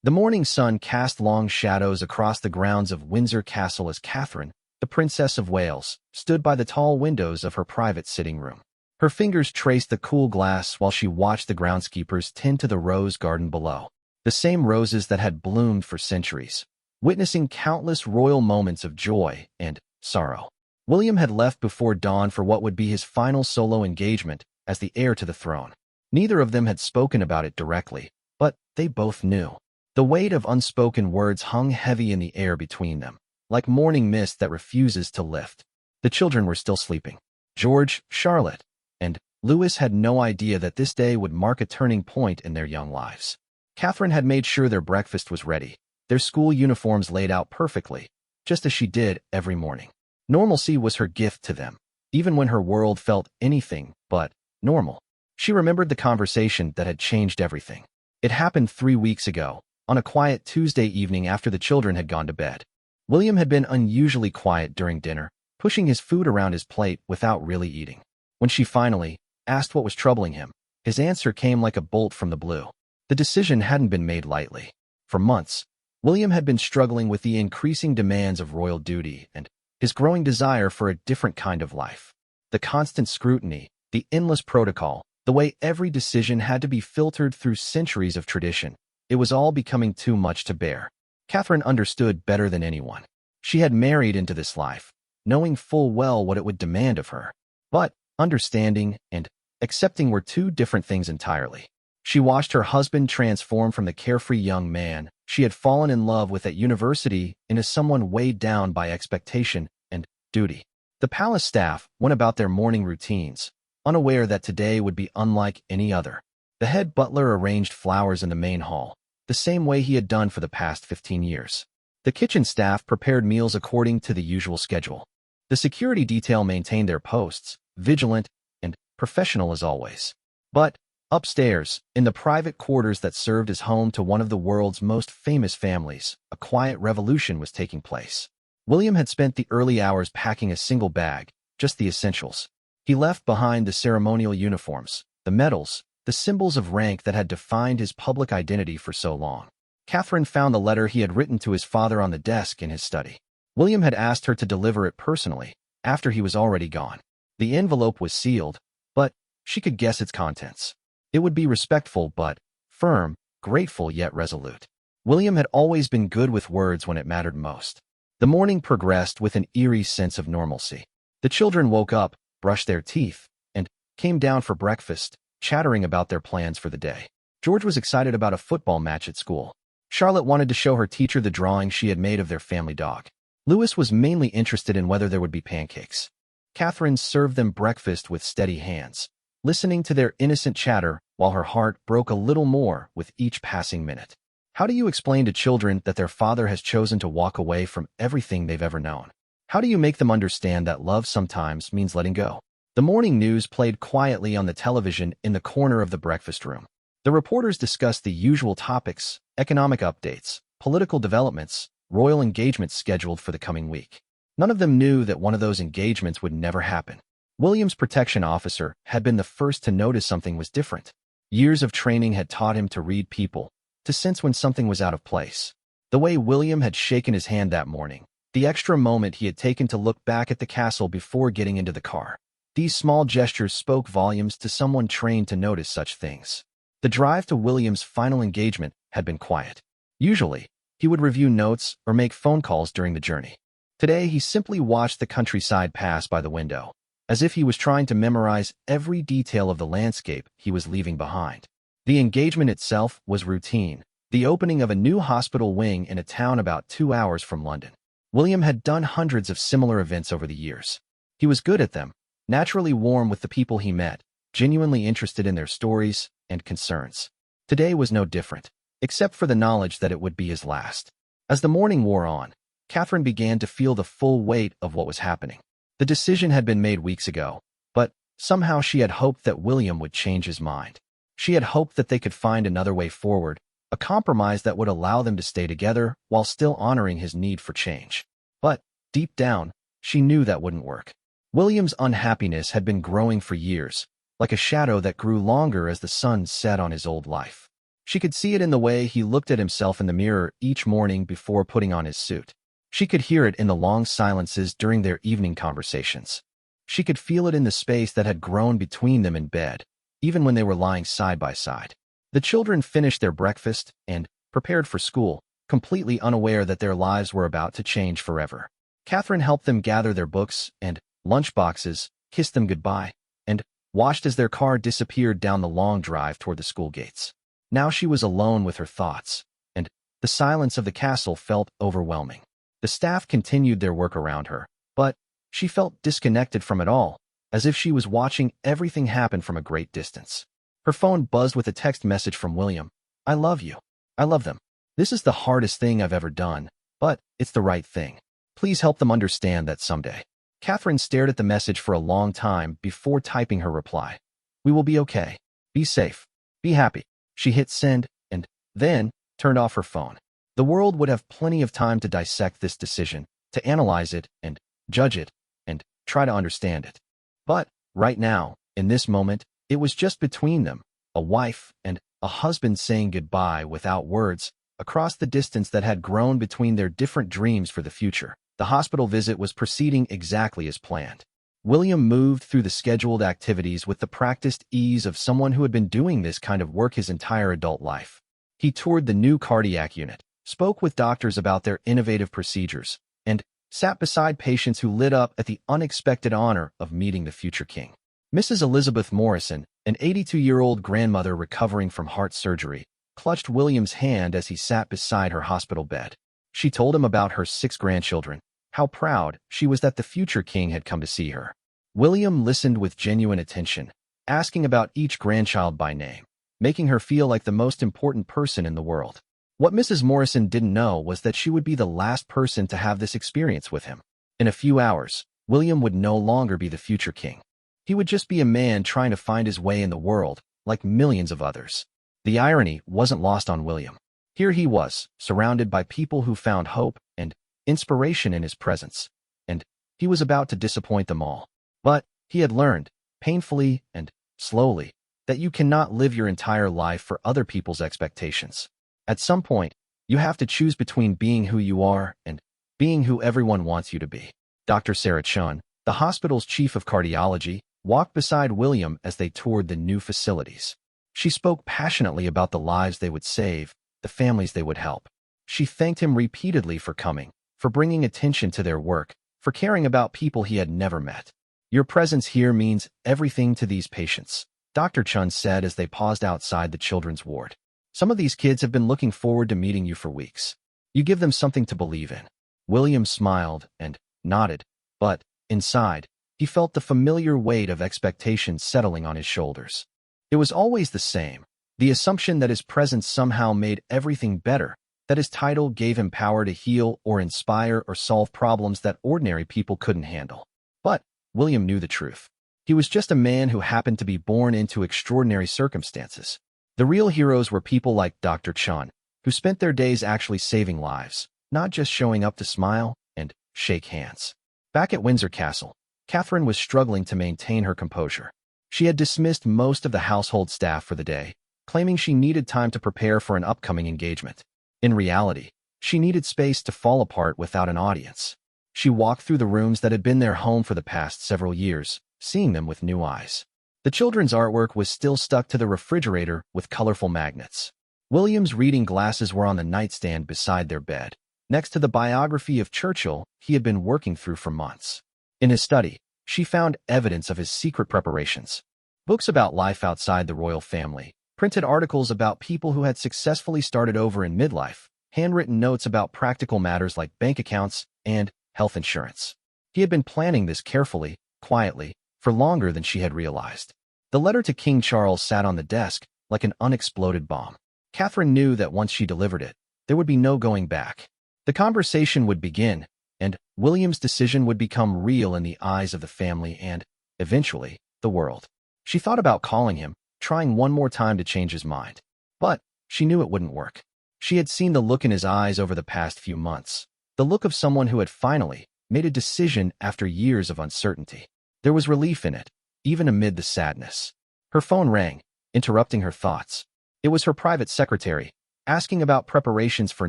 The morning sun cast long shadows across the grounds of Windsor Castle as Catherine, the Princess of Wales, stood by the tall windows of her private sitting room. Her fingers traced the cool glass while she watched the groundskeepers tend to the rose garden below, the same roses that had bloomed for centuries, witnessing countless royal moments of joy and sorrow. William had left before dawn for what would be his final solo engagement as the heir to the throne. Neither of them had spoken about it directly, but they both knew. The weight of unspoken words hung heavy in the air between them, like morning mist that refuses to lift. The children were still sleeping. George, Charlotte, and Louis had no idea that this day would mark a turning point in their young lives. Catherine had made sure their breakfast was ready, their school uniforms laid out perfectly, just as she did every morning. Normalcy was her gift to them, even when her world felt anything but normal. She remembered the conversation that had changed everything. It happened 3 weeks ago, on a quiet Tuesday evening after the children had gone to bed. William had been unusually quiet during dinner, pushing his food around his plate without really eating. When she finally asked what was troubling him, his answer came like a bolt from the blue. The decision hadn't been made lightly. For months, William had been struggling with the increasing demands of royal duty and his growing desire for a different kind of life. The constant scrutiny, the endless protocol, the way every decision had to be filtered through centuries of tradition. It was all becoming too much to bear. Catherine understood better than anyone. She had married into this life, knowing full well what it would demand of her. But understanding and accepting were two different things entirely. She watched her husband transform from the carefree young man she had fallen in love with at university into someone weighed down by expectation and duty. The palace staff went about their morning routines, unaware that today would be unlike any other. The head butler arranged flowers in the main hall, the same way he had done for the past 15 years. The kitchen staff prepared meals according to the usual schedule. The security detail maintained their posts, vigilant and professional as always. But upstairs, in the private quarters that served as home to one of the world's most famous families, a quiet revolution was taking place. William had spent the early hours packing a single bag, just the essentials. He left behind the ceremonial uniforms, the medals, the symbols of rank that had defined his public identity for so long. Catherine found the letter he had written to his father on the desk in his study. William had asked her to deliver it personally, after he was already gone. The envelope was sealed, but she could guess its contents. It would be respectful but firm, grateful yet resolute. William had always been good with words when it mattered most. The morning progressed with an eerie sense of normalcy. The children woke up, brushed their teeth, and came down for breakfast, chattering about their plans for the day. George was excited about a football match at school. Charlotte wanted to show her teacher the drawing she had made of their family dog. Louis was mainly interested in whether there would be pancakes. Catherine served them breakfast with steady hands, listening to their innocent chatter while her heart broke a little more with each passing minute. How do you explain to children that their father has chosen to walk away from everything they've ever known? How do you make them understand that love sometimes means letting go? The morning news played quietly on the television in the corner of the breakfast room. The reporters discussed the usual topics: economic updates, political developments, royal engagements scheduled for the coming week. None of them knew that one of those engagements would never happen. William's protection officer had been the first to notice something was different. Years of training had taught him to read people, to sense when something was out of place. The way William had shaken his hand that morning, the extra moment he had taken to look back at the castle before getting into the car. These small gestures spoke volumes to someone trained to notice such things. The drive to William's final engagement had been quiet. Usually, he would review notes or make phone calls during the journey. Today, he simply watched the countryside pass by the window, as if he was trying to memorize every detail of the landscape he was leaving behind. The engagement itself was routine, the opening of a new hospital wing in a town about 2 hours from London. William had done hundreds of similar events over the years. He was good at them, naturally warm with the people he met, genuinely interested in their stories and concerns. Today was no different, except for the knowledge that it would be his last. As the morning wore on, Catherine began to feel the full weight of what was happening. The decision had been made weeks ago, but somehow she had hoped that William would change his mind. She had hoped that they could find another way forward, a compromise that would allow them to stay together while still honoring his need for change. But, deep down, she knew that wouldn't work. William's unhappiness had been growing for years, like a shadow that grew longer as the sun set on his old life. She could see it in the way he looked at himself in the mirror each morning before putting on his suit. She could hear it in the long silences during their evening conversations. She could feel it in the space that had grown between them in bed, even when they were lying side by side. The children finished their breakfast and prepared for school, completely unaware that their lives were about to change forever. Catherine helped them gather their books and lunchboxes, kissed them goodbye, and watched as their car disappeared down the long drive toward the school gates. Now she was alone with her thoughts, and the silence of the castle felt overwhelming. The staff continued their work around her, but she felt disconnected from it all, as if she was watching everything happen from a great distance. Her phone buzzed with a text message from William. "I love you. I love them. This is the hardest thing I've ever done, but it's the right thing. Please help them understand that someday." Catherine stared at the message for a long time before typing her reply. "We will be okay. Be safe. Be happy." She hit send and then turned off her phone. The world would have plenty of time to dissect this decision, to analyze it and judge it and try to understand it. But right now, in this moment, it was just between them, a wife and a husband saying goodbye without words, across the distance that had grown between their different dreams for the future. The hospital visit was proceeding exactly as planned. William moved through the scheduled activities with the practiced ease of someone who had been doing this kind of work his entire adult life. He toured the new cardiac unit, spoke with doctors about their innovative procedures, and sat beside patients who lit up at the unexpected honor of meeting the future king. Mrs. Elizabeth Morrison, an 82-year-old grandmother recovering from heart surgery, clutched William's hand as he sat beside her hospital bed. She told him about her 6 grandchildren, how proud she was that the future king had come to see her. William listened with genuine attention, asking about each grandchild by name, making her feel like the most important person in the world. What Mrs. Morrison didn't know was that she would be the last person to have this experience with him. In a few hours, William would no longer be the future king. He would just be a man trying to find his way in the world, like millions of others. The irony wasn't lost on William. Here he was, surrounded by people who found hope and inspiration in his presence, and he was about to disappoint them all. But he had learned, painfully and slowly, that you cannot live your entire life for other people's expectations. At some point, you have to choose between being who you are and being who everyone wants you to be. Dr. Sarah Chun, the hospital's chief of cardiology, walked beside William as they toured the new facilities. She spoke passionately about the lives they would save, the families they would help. She thanked him repeatedly for coming, for bringing attention to their work, for caring about people he had never met. "Your presence here means everything to these patients," Dr. Chun said as they paused outside the children's ward. "Some of these kids have been looking forward to meeting you for weeks. You give them something to believe in." William smiled and nodded, but inside, he felt the familiar weight of expectation settling on his shoulders. It was always the same, the assumption that his presence somehow made everything better, that his title gave him power to heal or inspire or solve problems that ordinary people couldn't handle. But William knew the truth. He was just a man who happened to be born into extraordinary circumstances. The real heroes were people like Dr. Chun, who spent their days actually saving lives, not just showing up to smile and shake hands. Back at Windsor Castle, Catherine was struggling to maintain her composure. She had dismissed most of the household staff for the day, claiming she needed time to prepare for an upcoming engagement. In reality, she needed space to fall apart without an audience. She walked through the rooms that had been their home for the past several years, seeing them with new eyes. The children's artwork was still stuck to the refrigerator with colorful magnets. William's reading glasses were on the nightstand beside their bed, next to the biography of Churchill he had been working through for months. In his study, she found evidence of his secret preparations. Books about life outside the royal family, printed articles about people who had successfully started over in midlife, handwritten notes about practical matters like bank accounts and health insurance. He had been planning this carefully, quietly, for longer than she had realized. The letter to King Charles sat on the desk like an unexploded bomb. Catherine knew that once she delivered it, there would be no going back. The conversation would begin, and William's decision would become real in the eyes of the family and, eventually, the world. She thought about calling him, trying one more time to change his mind. But she knew it wouldn't work. She had seen the look in his eyes over the past few months, the look of someone who had finally made a decision after years of uncertainty. There was relief in it, even amid the sadness. Her phone rang, interrupting her thoughts. It was her private secretary, asking about preparations for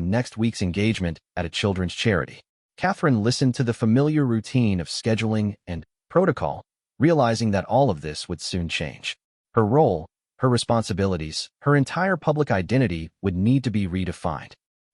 next week's engagement at a children's charity. Catherine listened to the familiar routine of scheduling and protocol, realizing that all of this would soon change. Her role, her responsibilities, her entire public identity would need to be redefined.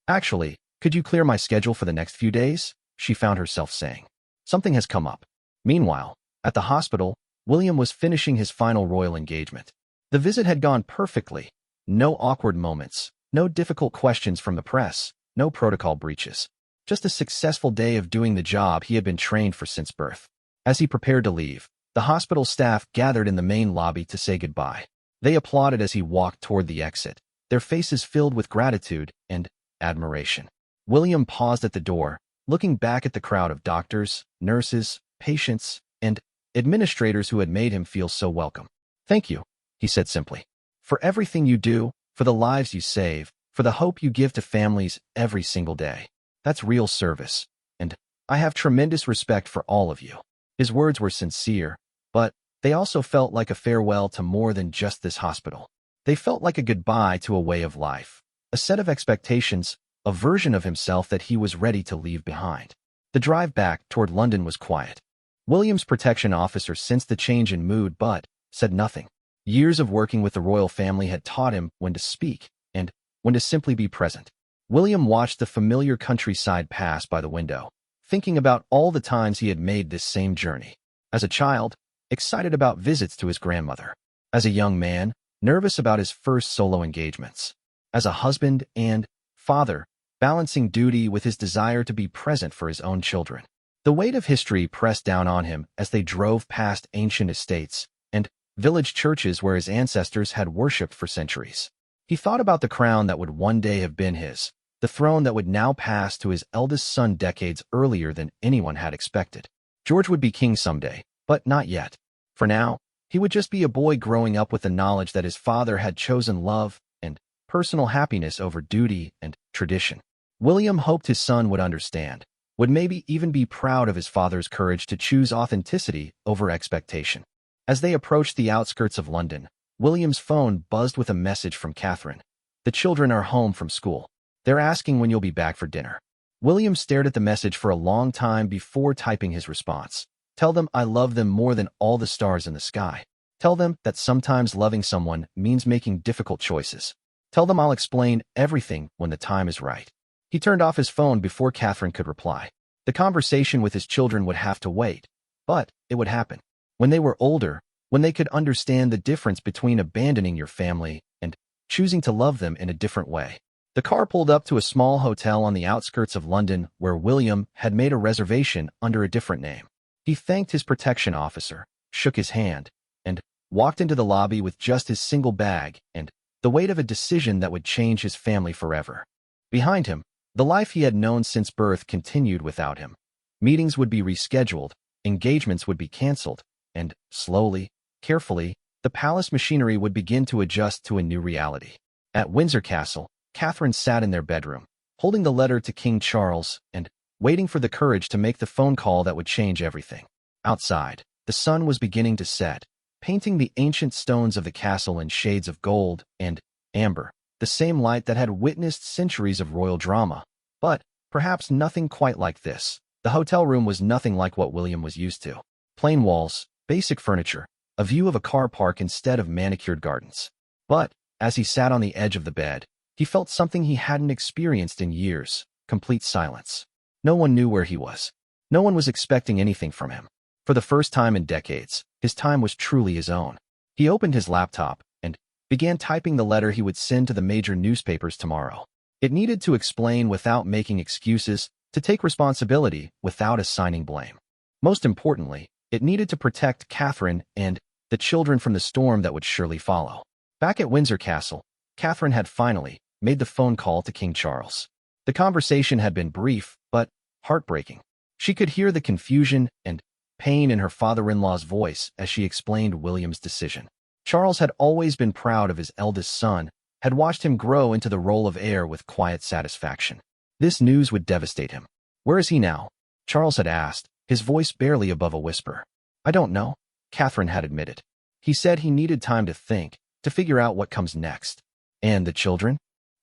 Actually, could you clear my schedule for the next few days? She found herself saying. Something has come up. Meanwhile, at the hospital, William was finishing his final royal engagement. The visit had gone perfectly. No awkward moments, no difficult questions from the press, no protocol breaches. Just a successful day of doing the job he had been trained for since birth. As he prepared to leave, the hospital staff gathered in the main lobby to say goodbye. They applauded as he walked toward the exit, their faces filled with gratitude and admiration. William paused at the door, looking back at the crowd of doctors, nurses, patients, and administrators who had made him feel so welcome. "Thank you," he said simply, "for everything you do, for the lives you save, for the hope you give to families every single day. That's real service, and I have tremendous respect for all of you." His words were sincere, but they also felt like a farewell to more than just this hospital. They felt like a goodbye to a way of life, a set of expectations, a version of himself that he was ready to leave behind. The drive back toward London was quiet. William's protection officer sensed the change in mood but said nothing. Years of working with the royal family had taught him when to speak and when to simply be present. William watched the familiar countryside pass by the window, thinking about all the times he had made this same journey. As a child, excited about visits to his grandmother. As a young man, nervous about his first solo engagements. As a husband and father, balancing duty with his desire to be present for his own children. The weight of history pressed down on him as they drove past ancient estates and village churches where his ancestors had worshipped for centuries. He thought about the crown that would one day have been his, the throne that would now pass to his eldest son decades earlier than anyone had expected. George would be king someday, but not yet. For now, he would just be a boy growing up with the knowledge that his father had chosen love and personal happiness over duty and tradition. William hoped his son would understand, would maybe even be proud of his father's courage to choose authenticity over expectation. As they approached the outskirts of London, William's phone buzzed with a message from Catherine. "The children are home from school. They're asking when you'll be back for dinner." William stared at the message for a long time before typing his response. "Tell them I love them more than all the stars in the sky. Tell them that sometimes loving someone means making difficult choices. Tell them I'll explain everything when the time is right." He turned off his phone before Catherine could reply. The conversation with his children would have to wait, but it would happen. When they were older, when they could understand the difference between abandoning your family and choosing to love them in a different way. The car pulled up to a small hotel on the outskirts of London where William had made a reservation under a different name. He thanked his protection officer, shook his hand, and walked into the lobby with just his single bag and the weight of a decision that would change his family forever. Behind him, the life he had known since birth continued without him. Meetings would be rescheduled, engagements would be canceled, and slowly, carefully, the palace machinery would begin to adjust to a new reality. At Windsor Castle, Catherine sat in their bedroom, holding the letter to King Charles and waiting for the courage to make the phone call that would change everything. Outside, the sun was beginning to set, painting the ancient stones of the castle in shades of gold and amber, the same light that had witnessed centuries of royal drama. But perhaps nothing quite like this. The hotel room was nothing like what William was used to. Plain walls, basic furniture, a view of a car park instead of manicured gardens. But as he sat on the edge of the bed, he felt something he hadn't experienced in years: complete silence. No one knew where he was. No one was expecting anything from him. For the first time in decades, his time was truly his own. He opened his laptop and began typing the letter he would send to the major newspapers tomorrow. It needed to explain without making excuses, to take responsibility without assigning blame. Most importantly, it needed to protect Catherine and the children from the storm that would surely follow. Back at Windsor Castle, Catherine had finally made the phone call to King Charles. The conversation had been brief, but heartbreaking. She could hear the confusion and pain in her father-in-law's voice as she explained William's decision. Charles had always been proud of his eldest son, had watched him grow into the role of heir with quiet satisfaction. This news would devastate him. "Where is he now?" Charles had asked, his voice barely above a whisper. "I don't know," Catherine had admitted. "He said he needed time to think, to figure out what comes next." And the children?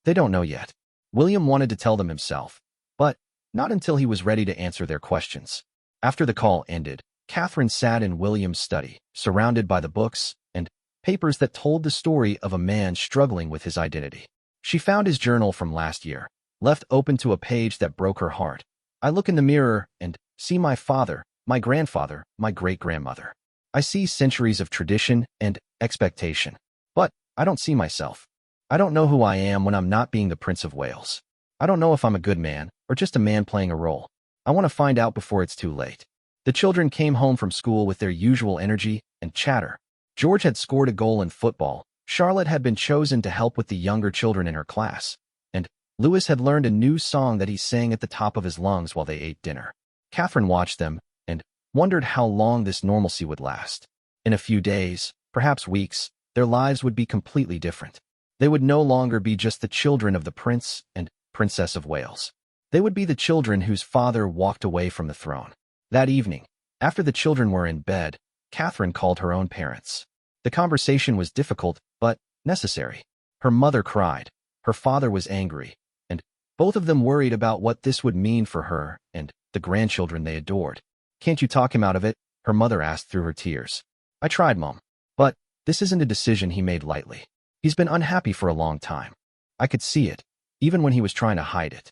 They don't know yet. William wanted to tell them himself, but not until he was ready to answer their questions. After the call ended, Catherine sat in William's study, surrounded by the books and papers that told the story of a man struggling with his identity. She found his journal from last year, left open to a page that broke her heart. I look in the mirror and see my father, my grandfather, my great-grandmother. I see centuries of tradition and expectation. But I don't see myself. I don't know who I am when I'm not being the Prince of Wales. I don't know if I'm a good man or just a man playing a role. I want to find out before it's too late. The children came home from school with their usual energy and chatter. George had scored a goal in football. Charlotte had been chosen to help with the younger children in her class. And Louis had learned a new song that he sang at the top of his lungs while they ate dinner. Catherine watched them and wondered how long this normalcy would last. In a few days, perhaps weeks, their lives would be completely different. They would no longer be just the children of the Prince and Princess of Wales. They would be the children whose father walked away from the throne. That evening, after the children were in bed, Catherine called her own parents. The conversation was difficult, but necessary. Her mother cried, her father was angry, and both of them worried about what this would mean for her and the grandchildren they adored. "Can't you talk him out of it?" her mother asked through her tears. "I tried, Mom. But this isn't a decision he made lightly. He's been unhappy for a long time. I could see it, even when he was trying to hide it.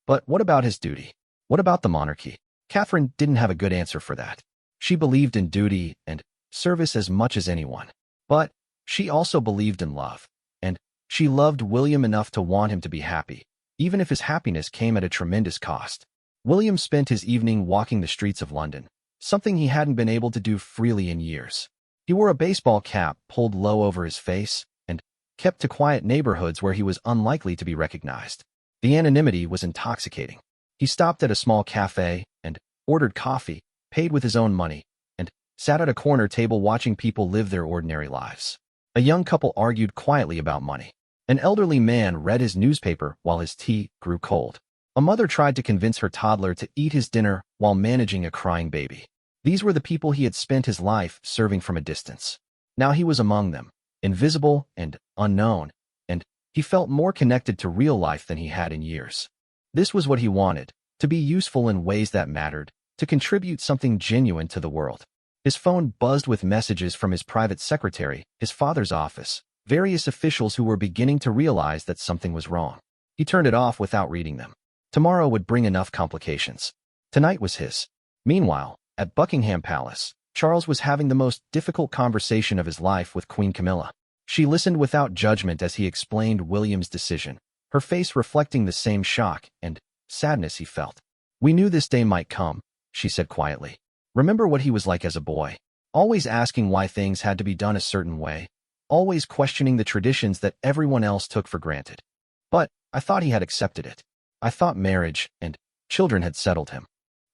But what about his duty? What about the monarchy?" Catherine didn't have a good answer for that. She believed in duty and service as much as anyone. But she also believed in love, and she loved William enough to want him to be happy, even if his happiness came at a tremendous cost. William spent his evening walking the streets of London, something he hadn't been able to do freely in years. He wore a baseball cap pulled low over his face and kept to quiet neighborhoods where he was unlikely to be recognized. The anonymity was intoxicating. He stopped at a small cafe and ordered coffee, paid with his own money, and sat at a corner table watching people live their ordinary lives. A young couple argued quietly about money. An elderly man read his newspaper while his tea grew cold. A mother tried to convince her toddler to eat his dinner while managing a crying baby. These were the people he had spent his life serving from a distance. Now he was among them, invisible and unknown, and he felt more connected to real life than he had in years. This was what he wanted, to be useful in ways that mattered, to contribute something genuine to the world. His phone buzzed with messages from his private secretary, his father's office, various officials who were beginning to realize that something was wrong. He turned it off without reading them. Tomorrow would bring enough complications. Tonight was his. Meanwhile, at Buckingham Palace, Charles was having the most difficult conversation of his life with Queen Camilla. She listened without judgment as he explained William's decision, her face reflecting the same shock and sadness he felt. "We knew this day might come," she said quietly. "Remember what he was like as a boy, always asking why things had to be done a certain way, always questioning the traditions that everyone else took for granted. But I thought he had accepted it. I thought marriage and children had settled him.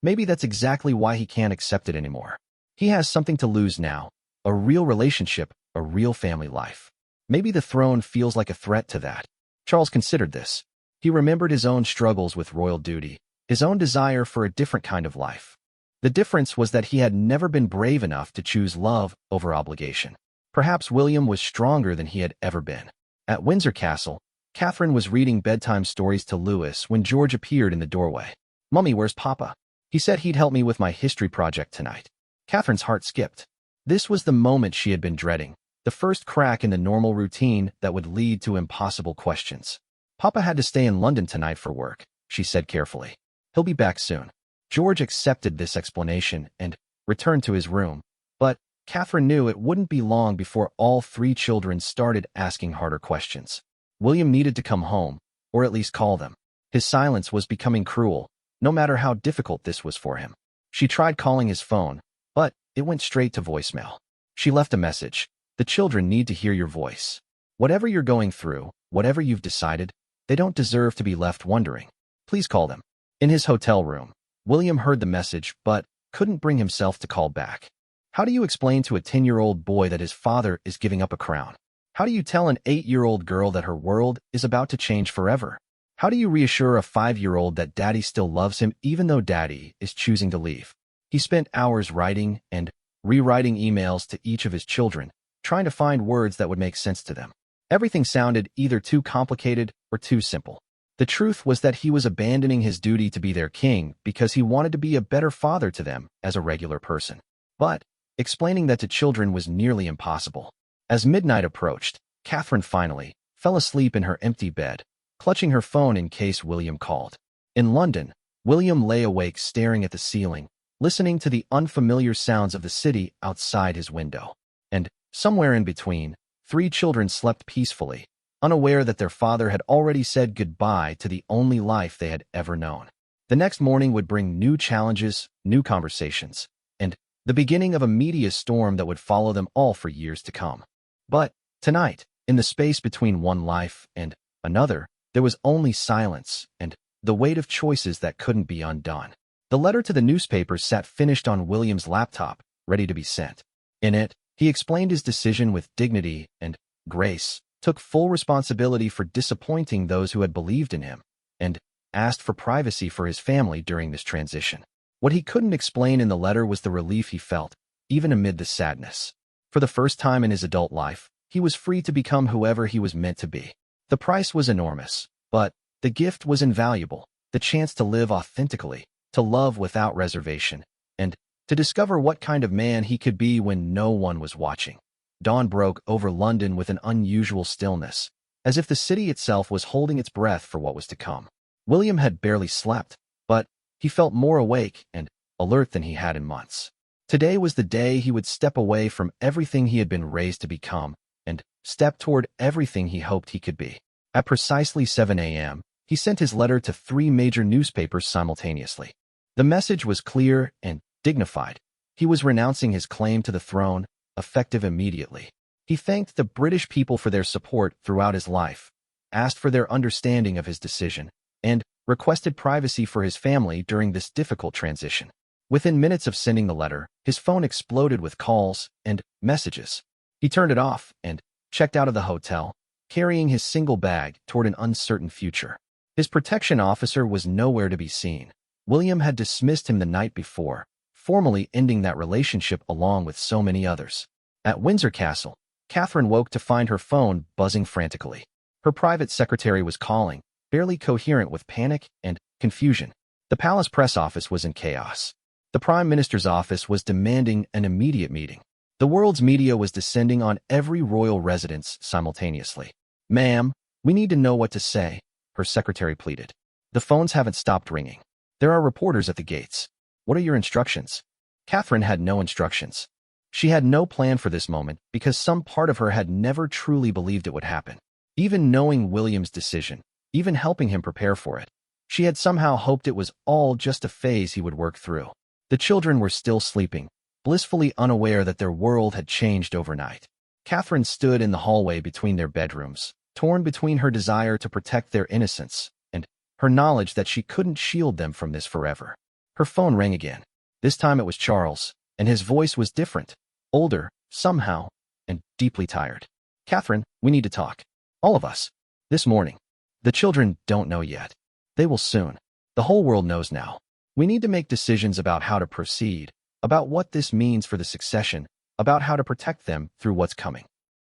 Maybe that's exactly why he can't accept it anymore. He has something to lose now, a real relationship, a real family life. Maybe the throne feels like a threat to that." Charles considered this. He remembered his own struggles with royal duty, his own desire for a different kind of life. The difference was that he had never been brave enough to choose love over obligation. Perhaps William was stronger than he had ever been. At Windsor Castle, Catherine was reading bedtime stories to Louis when George appeared in the doorway. "Mummy, where's Papa? He said he'd help me with my history project tonight." Catherine's heart skipped. This was the moment she had been dreading, the first crack in the normal routine that would lead to impossible questions. "Papa had to stay in London tonight for work," she said carefully. "He'll be back soon." George accepted this explanation and returned to his room, but Catherine knew it wouldn't be long before all three children started asking harder questions. William needed to come home, or at least call them. His silence was becoming cruel, no matter how difficult this was for him. She tried calling his phone, but it went straight to voicemail. She left a message. "The children need to hear your voice. Whatever you're going through, whatever you've decided, they don't deserve to be left wondering. Please call them." In his hotel room, William heard the message but couldn't bring himself to call back. How do you explain to a 10-year-old boy that his father is giving up a crown? How do you tell an 8-year-old girl that her world is about to change forever? How do you reassure a 5-year-old that daddy still loves him even though daddy is choosing to leave? He spent hours writing and rewriting emails to each of his children, trying to find words that would make sense to them. Everything sounded either too complicated or too simple. The truth was that he was abandoning his duty to be their king because he wanted to be a better father to them as a regular person. But explaining that to children was nearly impossible. As midnight approached, Catherine finally fell asleep in her empty bed, clutching her phone in case William called. In London, William lay awake staring at the ceiling, listening to the unfamiliar sounds of the city outside his window. And somewhere in between, 3 children slept peacefully, unaware that their father had already said goodbye to the only life they had ever known. The next morning would bring new challenges, new conversations, and the beginning of a media storm that would follow them all for years to come. But tonight, in the space between one life and another, there was only silence and the weight of choices that couldn't be undone. The letter to the newspaper sat finished on William's laptop, ready to be sent. In it, he explained his decision with dignity and grace, took full responsibility for disappointing those who had believed in him, and asked for privacy for his family during this transition. What he couldn't explain in the letter was the relief he felt, even amid the sadness. For the first time in his adult life, he was free to become whoever he was meant to be. The price was enormous, but the gift was invaluable, the chance to live authentically, to love without reservation, and to discover what kind of man he could be when no one was watching. Dawn broke over London with an unusual stillness, as if the city itself was holding its breath for what was to come. William had barely slept, but he felt more awake and alert than he had in months. Today was the day he would step away from everything he had been raised to become and step toward everything he hoped he could be. At precisely 7 a.m., he sent his letter to 3 major newspapers simultaneously. The message was clear and dignified. He was renouncing his claim to the throne, effective immediately. He thanked the British people for their support throughout his life, asked for their understanding of his decision, and requested privacy for his family during this difficult transition. Within minutes of sending the letter, his phone exploded with calls and messages. He turned it off and checked out of the hotel, carrying his single bag toward an uncertain future. His protection officer was nowhere to be seen. William had dismissed him the night before, formally ending that relationship along with so many others. At Windsor Castle, Catherine woke to find her phone buzzing frantically. Her private secretary was calling, barely coherent with panic and confusion. The palace press office was in chaos. The Prime Minister's office was demanding an immediate meeting. The world's media was descending on every royal residence simultaneously. "Ma'am, we need to know what to say," her secretary pleaded. "The phones haven't stopped ringing. There are reporters at the gates. What are your instructions?" Catherine had no instructions. She had no plan for this moment because some part of her had never truly believed it would happen. Even knowing William's decision, even helping him prepare for it, she had somehow hoped it was all just a phase he would work through. The children were still sleeping, blissfully unaware that their world had changed overnight. Catherine stood in the hallway between their bedrooms, torn between her desire to protect their innocence and her knowledge that she couldn't shield them from this forever. Her phone rang again. This time it was Charles, and his voice was different, older, somehow, and deeply tired. "Catherine, we need to talk. All of us. This morning. The children don't know yet. They will soon. The whole world knows now. We need to make decisions about how to proceed, about what this means for the succession, about how to protect them through what's coming."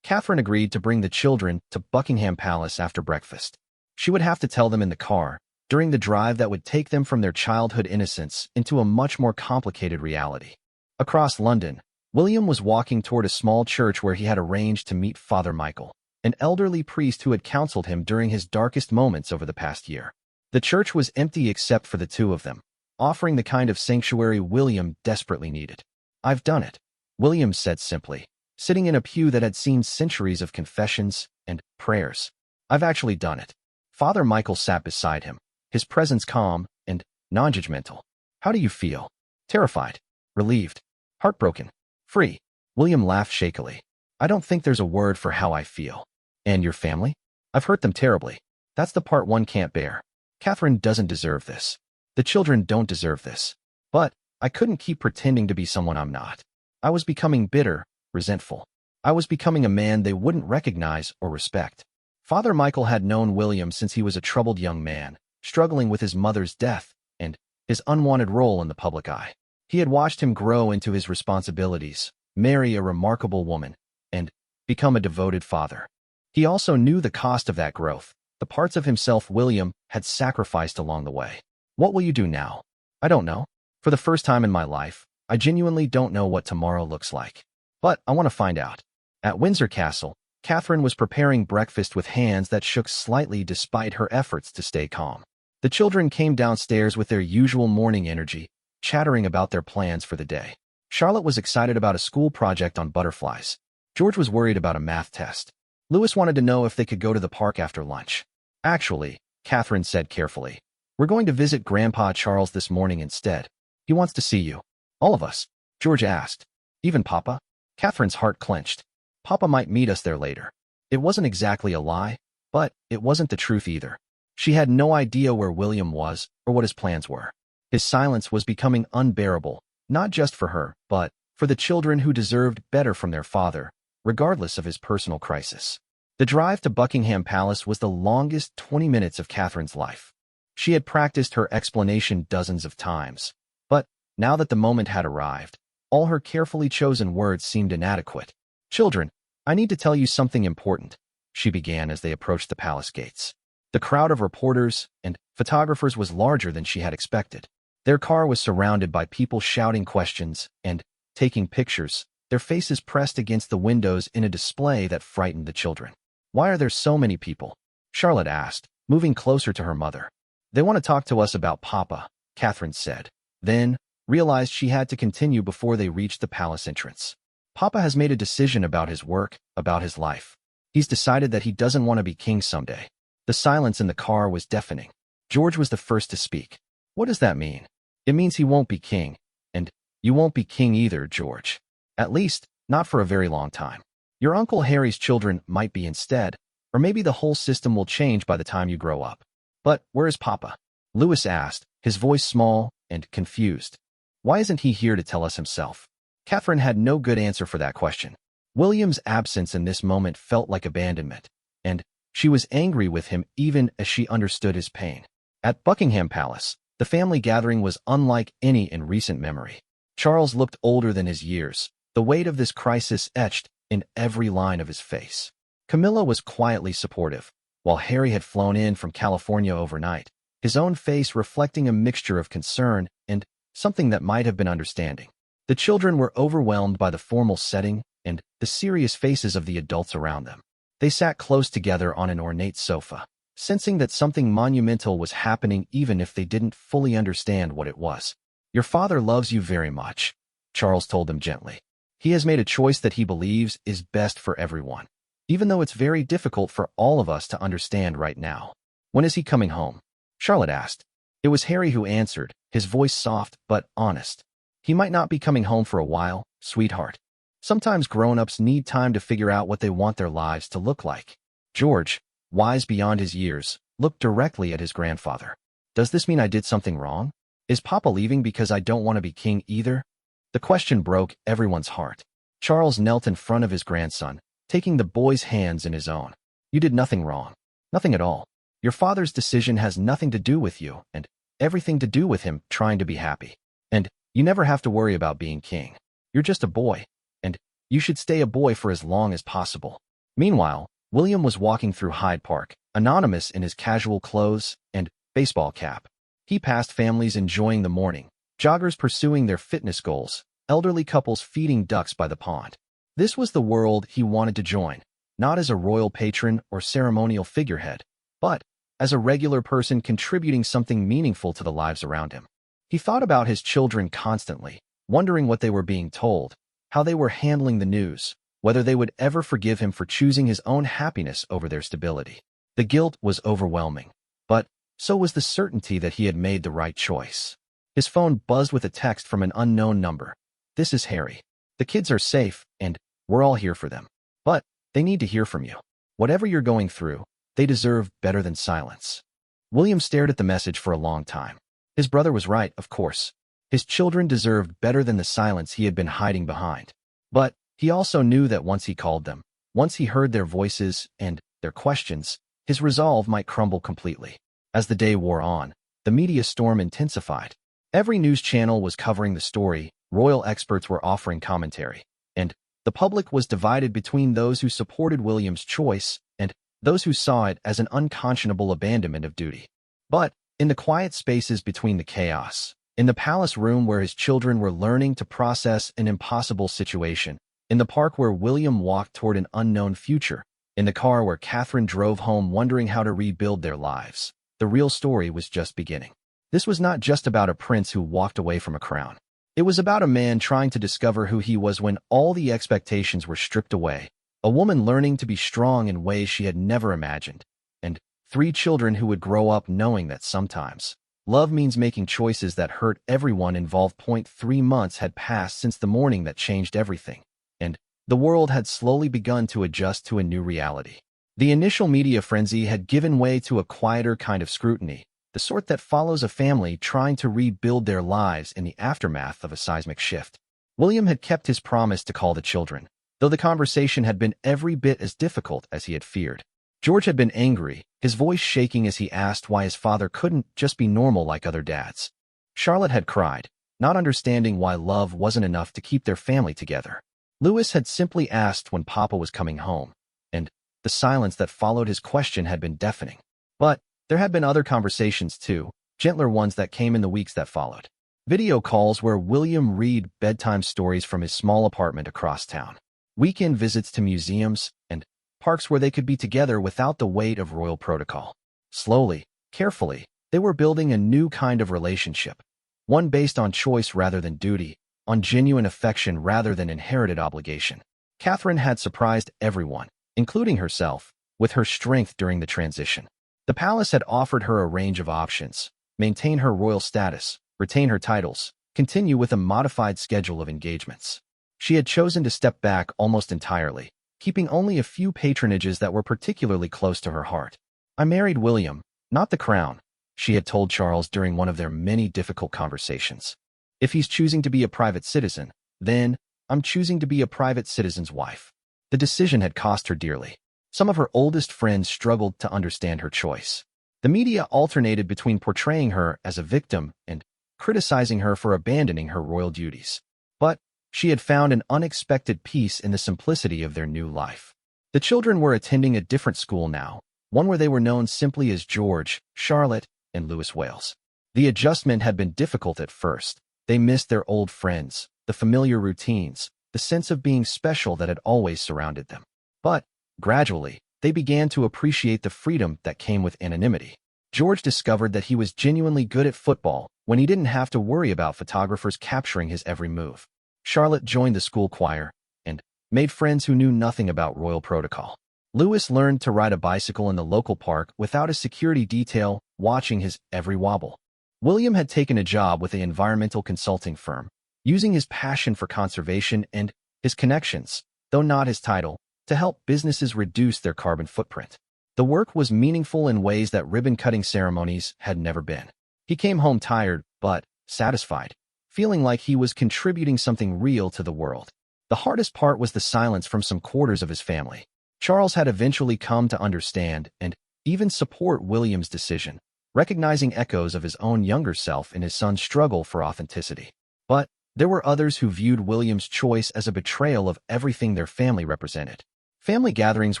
Catherine agreed to bring the children to Buckingham Palace after breakfast. She would have to tell them in the car, during the drive that would take them from their childhood innocence into a much more complicated reality. Across London, William was walking toward a small church where he had arranged to meet Father Michael, an elderly priest who had counseled him during his darkest moments over the past year. The church was empty except for the 2 of them, offering the kind of sanctuary William desperately needed. "I've done it," William said simply, sitting in a pew that had seen centuries of confessions and prayers. "I've actually done it." Father Michael sat beside him, his presence calm and non-judgmental. "How do you feel?" "Terrified, relieved, heartbroken, free." William laughed shakily. "I don't think there's a word for how I feel." "And your family?" "I've hurt them terribly. That's the part one can't bear. Catherine doesn't deserve this. The children don't deserve this. But I couldn't keep pretending to be someone I'm not. I was becoming bitter, resentful. I was becoming a man they wouldn't recognize or respect." Father Michael had known William since he was a troubled young man, struggling with his mother's death and his unwanted role in the public eye. He had watched him grow into his responsibilities, marry a remarkable woman, and become a devoted father. He also knew the cost of that growth, the parts of himself William had sacrificed along the way. What will you do now? I don't know. For the first time in my life, I genuinely don't know what tomorrow looks like. But I want to find out. At Windsor Castle, Catherine was preparing breakfast with hands that shook slightly despite her efforts to stay calm. The children came downstairs with their usual morning energy, chattering about their plans for the day. Charlotte was excited about a school project on butterflies. George was worried about a math test. Louis wanted to know if they could go to the park after lunch. Actually, Catherine said carefully, we're going to visit Grandpa Charles this morning instead. He wants to see you. All of us? George asked. Even Papa? Catherine's heart clenched. Papa might meet us there later. It wasn't exactly a lie, but it wasn't the truth either. She had no idea where William was or what his plans were. His silence was becoming unbearable, not just for her, but for the children who deserved better from their father, regardless of his personal crisis. The drive to Buckingham Palace was the longest 20 minutes of Catherine's life. She had practiced her explanation dozens of times, but now that the moment had arrived, all her carefully chosen words seemed inadequate. Children, I need to tell you something important, she began as they approached the palace gates. The crowd of reporters and photographers was larger than she had expected. Their car was surrounded by people shouting questions and taking pictures, their faces pressed against the windows in a display that frightened the children. Why are there so many people? Charlotte asked, moving closer to her mother. They want to talk to us about Papa, Catherine said, then realized she had to continue before they reached the palace entrance. Papa has made a decision about his work, about his life. He's decided that he doesn't want to be king someday. The silence in the car was deafening. George was the first to speak. What does that mean? It means he won't be king. And you won't be king either, George. At least, not for a very long time. Your Uncle Harry's children might be instead, or maybe the whole system will change by the time you grow up. But where is Papa? Louis asked, his voice small and confused. Why isn't he here to tell us himself? Catherine had no good answer for that question. William's absence in this moment felt like abandonment, and she was angry with him even as she understood his pain. At Buckingham Palace, the family gathering was unlike any in recent memory. Charles looked older than his years, the weight of this crisis etched in every line of his face. Camilla was quietly supportive, while Harry had flown in from California overnight, his own face reflecting a mixture of concern and something that might have been understanding. The children were overwhelmed by the formal setting and the serious faces of the adults around them. They sat close together on an ornate sofa, sensing that something monumental was happening even if they didn't fully understand what it was. Your father loves you very much, Charles told them gently. He has made a choice that he believes is best for everyone, even though it's very difficult for all of us to understand right now. When is he coming home? Charlotte asked. It was Harry who answered, his voice soft but honest. He might not be coming home for a while, sweetheart. Sometimes grown-ups need time to figure out what they want their lives to look like. George, wise beyond his years, looked directly at his grandfather. Does this mean I did something wrong? Is Papa leaving because I don't want to be king either? The question broke everyone's heart. Charles knelt in front of his grandson, taking the boy's hands in his own. You did nothing wrong. Nothing at all. Your father's decision has nothing to do with you, and everything to do with him trying to be happy. And you never have to worry about being king. You're just a boy, and you should stay a boy for as long as possible. Meanwhile, William was walking through Hyde Park, anonymous in his casual clothes and baseball cap. He passed families enjoying the morning, joggers pursuing their fitness goals, elderly couples feeding ducks by the pond. This was the world he wanted to join, not as a royal patron or ceremonial figurehead, but as a regular person contributing something meaningful to the lives around him. He thought about his children constantly, wondering what they were being told, how they were handling the news, whether they would ever forgive him for choosing his own happiness over their stability. The guilt was overwhelming, but so was the certainty that he had made the right choice. His phone buzzed with a text from an unknown number. This is Harry. The kids are safe, and we're all here for them. But they need to hear from you. Whatever you're going through, they deserve better than silence. William stared at the message for a long time. His brother was right, of course. His children deserved better than the silence he had been hiding behind. But he also knew that once he called them, once he heard their voices and their questions, his resolve might crumble completely. As the day wore on, the media storm intensified. Every news channel was covering the story, royal experts were offering commentary, and the public was divided between those who supported William's choice and those who saw it as an unconscionable abandonment of duty. But in the quiet spaces between the chaos, in the palace room where his children were learning to process an impossible situation, in the park where William walked toward an unknown future, in the car where Catherine drove home wondering how to rebuild their lives, the real story was just beginning. This was not just about a prince who walked away from a crown. It was about a man trying to discover who he was when all the expectations were stripped away, a woman learning to be strong in ways she had never imagined, and 3 children who would grow up knowing that sometimes love means making choices that hurt everyone involved. 3 months had passed since the morning that changed everything, and the world had slowly begun to adjust to a new reality. The initial media frenzy had given way to a quieter kind of scrutiny, the sort that follows a family trying to rebuild their lives in the aftermath of a seismic shift. William had kept his promise to call the children, though the conversation had been every bit as difficult as he had feared. George had been angry, his voice shaking as he asked why his father couldn't just be normal like other dads. Charlotte had cried, not understanding why love wasn't enough to keep their family together. Louis had simply asked when Papa was coming home, and the silence that followed his question had been deafening. But there had been other conversations too, gentler ones that came in the weeks that followed. Video calls where William read bedtime stories from his small apartment across town. Weekend visits to museums and parks where they could be together without the weight of royal protocol. Slowly, carefully, they were building a new kind of relationship, one based on choice rather than duty, on genuine affection rather than inherited obligation. Catherine had surprised everyone, including herself, with her strength during the transition. The palace had offered her a range of options: maintain her royal status, retain her titles, continue with a modified schedule of engagements. She had chosen to step back almost entirely, keeping only a few patronages that were particularly close to her heart. "I married William, not the crown," she had told Charles during one of their many difficult conversations. "If he's choosing to be a private citizen, then I'm choosing to be a private citizen's wife." The decision had cost her dearly. Some of her oldest friends struggled to understand her choice. The media alternated between portraying her as a victim and criticizing her for abandoning her royal duties. But she had found an unexpected peace in the simplicity of their new life. The children were attending a different school now, one where they were known simply as George, Charlotte, and Louis Wales. The adjustment had been difficult at first. They missed their old friends, the familiar routines, the sense of being special that had always surrounded them. But gradually, they began to appreciate the freedom that came with anonymity. George discovered that he was genuinely good at football when he didn't have to worry about photographers capturing his every move. Charlotte joined the school choir and made friends who knew nothing about royal protocol. Louis learned to ride a bicycle in the local park without a security detail watching his every wobble. William had taken a job with an environmental consulting firm, using his passion for conservation and his connections, though not his title, to help businesses reduce their carbon footprint. The work was meaningful in ways that ribbon-cutting ceremonies had never been. He came home tired, but satisfied, feeling like he was contributing something real to the world. The hardest part was the silence from some quarters of his family. Charles had eventually come to understand and even support William's decision, recognizing echoes of his own younger self in his son's struggle for authenticity. But there were others who viewed William's choice as a betrayal of everything their family represented. Family gatherings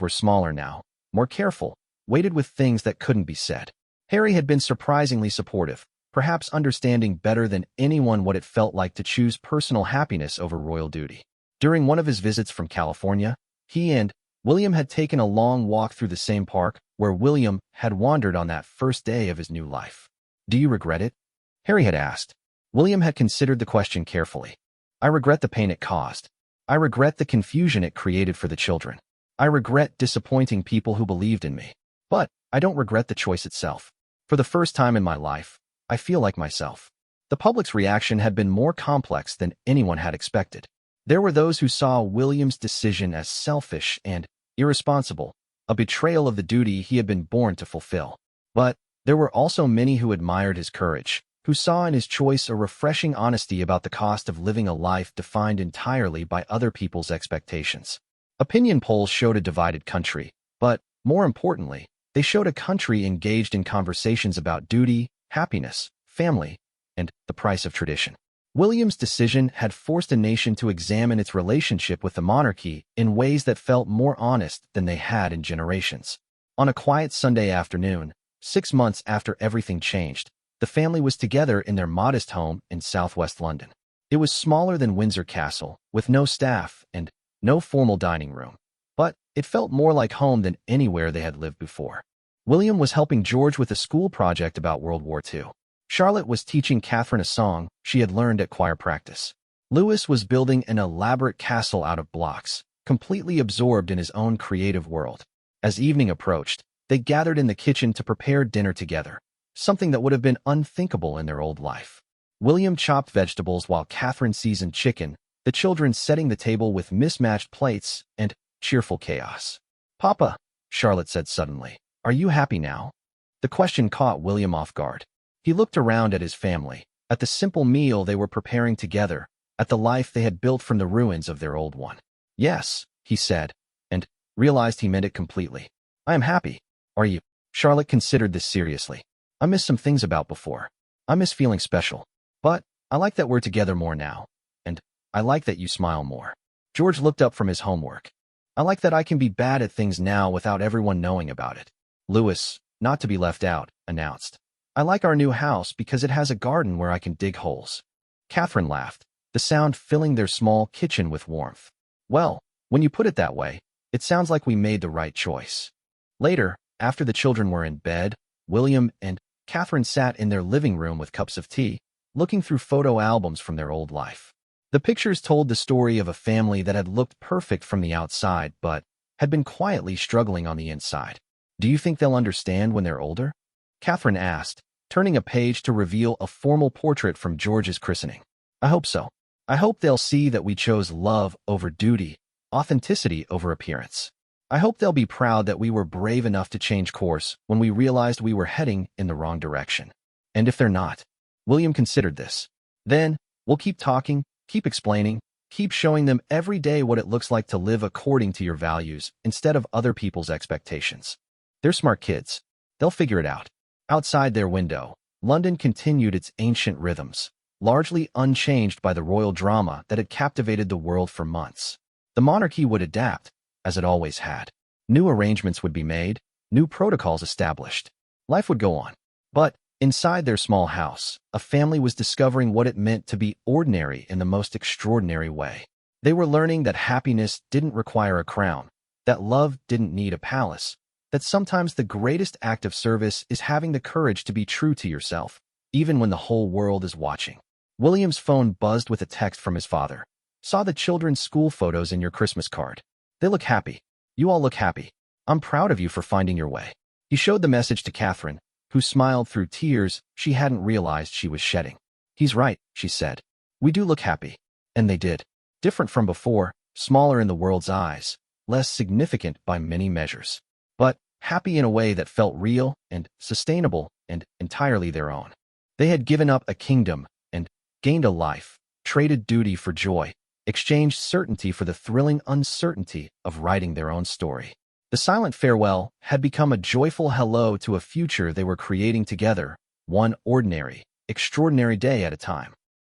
were smaller now, more careful, weighted with things that couldn't be said. Harry had been surprisingly supportive, perhaps understanding better than anyone what it felt like to choose personal happiness over royal duty. During one of his visits from California, he and William had taken a long walk through the same park where William had wandered on that first day of his new life. "Do you regret it?" Harry had asked. William had considered the question carefully. "I regret the pain it caused. I regret the confusion it created for the children. I regret disappointing people who believed in me. But I don't regret the choice itself. For the first time in my life, I feel like myself." The public's reaction had been more complex than anyone had expected. There were those who saw William's decision as selfish and irresponsible, a betrayal of the duty he had been born to fulfill. But there were also many who admired his courage, who saw in his choice a refreshing honesty about the cost of living a life defined entirely by other people's expectations. Opinion polls showed a divided country, but, more importantly, they showed a country engaged in conversations about duty, happiness, family, and the price of tradition. William's decision had forced a nation to examine its relationship with the monarchy in ways that felt more honest than they had in generations. On a quiet Sunday afternoon, 6 months after everything changed, the family was together in their modest home in southwest London. It was smaller than Windsor Castle, with no staff and no formal dining room, but it felt more like home than anywhere they had lived before. William was helping George with a school project about World War II. Charlotte was teaching Catherine a song she had learned at choir practice. Louis was building an elaborate castle out of blocks, completely absorbed in his own creative world. As evening approached, they gathered in the kitchen to prepare dinner together, something that would have been unthinkable in their old life. William chopped vegetables while Catherine seasoned chicken, the children setting the table with mismatched plates and cheerful chaos. "Papa," Charlotte said suddenly, "are you happy now?" The question caught William off guard. He looked around at his family, at the simple meal they were preparing together, at the life they had built from the ruins of their old one. "Yes," he said, and realized he meant it completely. "I am happy. Are you?" Charlotte considered this seriously. "I miss some things about before. I miss feeling special. But I like that we're together more now. And I like that you smile more." George looked up from his homework. "I like that I can be bad at things now without everyone knowing about it." Louis, not to be left out, announced, "I like our new house because it has a garden where I can dig holes." Catherine laughed, the sound filling their small kitchen with warmth. "Well, when you put it that way, it sounds like we made the right choice." Later, after the children were in bed, William and Catherine sat in their living room with cups of tea, looking through photo albums from their old life. The pictures told the story of a family that had looked perfect from the outside but had been quietly struggling on the inside. "Do you think they'll understand when they're older?" Catherine asked, turning a page to reveal a formal portrait from George's christening. "I hope so. I hope they'll see that we chose love over duty, authenticity over appearance. I hope they'll be proud that we were brave enough to change course when we realized we were heading in the wrong direction. And if they're not?" William considered this. "Then, we'll keep talking, keep explaining, keep showing them every day what it looks like to live according to your values instead of other people's expectations. They're smart kids. They'll figure it out." Outside their window, London continued its ancient rhythms, largely unchanged by the royal drama that had captivated the world for months. The monarchy would adapt, as it always had. New arrangements would be made, new protocols established. Life would go on. But inside their small house, a family was discovering what it meant to be ordinary in the most extraordinary way. They were learning that happiness didn't require a crown, that love didn't need a palace, that sometimes the greatest act of service is having the courage to be true to yourself, even when the whole world is watching. William's phone buzzed with a text from his father. "Saw the children's school photos in your Christmas card. They look happy. You all look happy. I'm proud of you for finding your way." He showed the message to Catherine, who smiled through tears she hadn't realized she was shedding. "He's right," she said. "We do look happy." And they did. Different from before, smaller in the world's eyes, less significant by many measures, but happy in a way that felt real and sustainable and entirely their own. They had given up a kingdom and gained a life, traded duty for joy, exchanged certainty for the thrilling uncertainty of writing their own story. The silent farewell had become a joyful hello to a future they were creating together, one ordinary, extraordinary day at a time.